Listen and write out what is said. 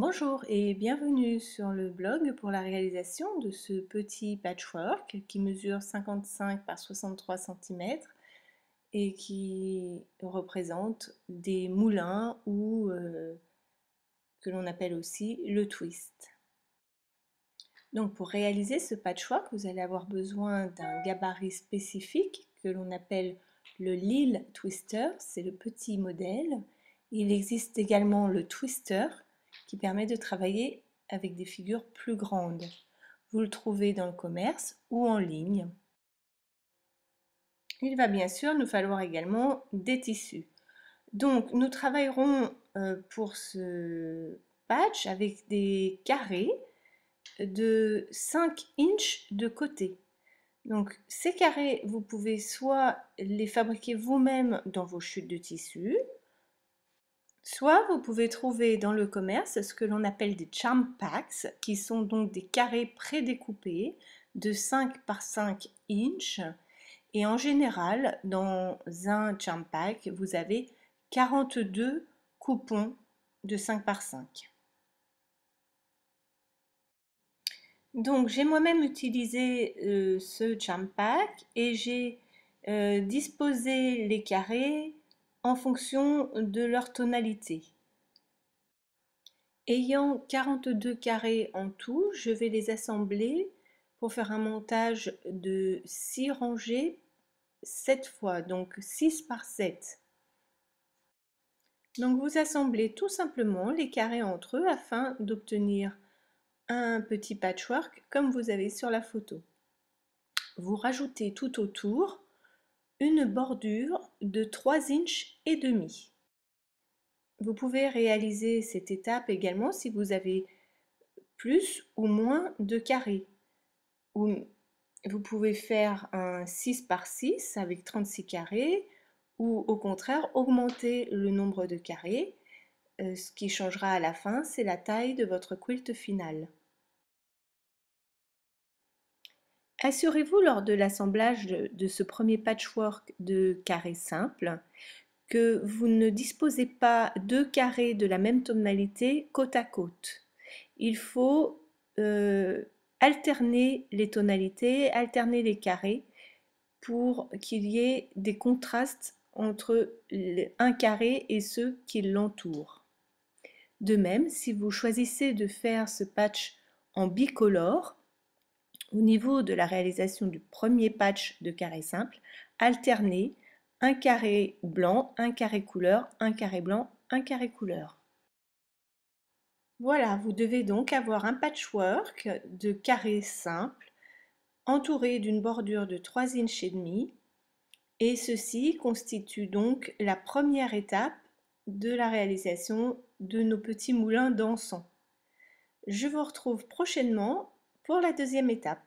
Bonjour et bienvenue sur le blog pour la réalisation de ce petit patchwork qui mesure 55 par 63 cm et qui représente des moulins ou que l'on appelle aussi le twist. Donc pour réaliser ce patchwork, vous allez avoir besoin d'un gabarit spécifique que l'on appelle le Lille Twister, c'est le petit modèle. Il existe également le Twister qui permet de travailler avec des figures plus grandes. Vous le trouvez dans le commerce ou en ligne. Il va bien sûr nous falloir également des tissus. Donc nous travaillerons pour ce patch avec des carrés de 5 inches de côté. Donc ces carrés, vous pouvez soit les fabriquer vous-même dans vos chutes de tissu, soit vous pouvez trouver dans le commerce ce que l'on appelle des charm packs, qui sont donc des carrés prédécoupés de 5 par 5 inches. Et en général, dans un charm pack, vous avez 42 coupons de 5 par 5. Donc j'ai moi-même utilisé ce charm pack et j'ai disposé les carrés en fonction de leur tonalité. Ayant 42 carrés en tout, je vais les assembler pour faire un montage de 6 rangées 7 fois, donc 6 par 7. Donc vous assemblez tout simplement les carrés entre eux afin d'obtenir un petit patchwork comme vous avez sur la photo. Vous rajoutez tout autour une bordure de 3 inches et demi. Vous pouvez réaliser cette étape également si vous avez plus ou moins de carrés. Vous pouvez faire un 6 par 6 avec 36 carrés ou au contraire augmenter le nombre de carrés. Ce qui changera à la fin, c'est la taille de votre quilt final. Assurez-vous lors de l'assemblage de ce premier patchwork de carrés simples que vous ne disposez pas deux carrés de la même tonalité côte à côte. Il faut alterner les tonalités, alterner les carrés pour qu'il y ait des contrastes entre un carré et ceux qui l'entourent. De même, si vous choisissez de faire ce patch en bicolore, au niveau de la réalisation du premier patch de carré simple, alternez un carré blanc, un carré couleur, un carré blanc, un carré couleur. Voilà, vous devez donc avoir un patchwork de carrés simples entouré d'une bordure de 3 inches et demi, et ceci constitue donc la première étape de la réalisation de nos petits moulins dansants. Je vous retrouve prochainement pour la deuxième étape.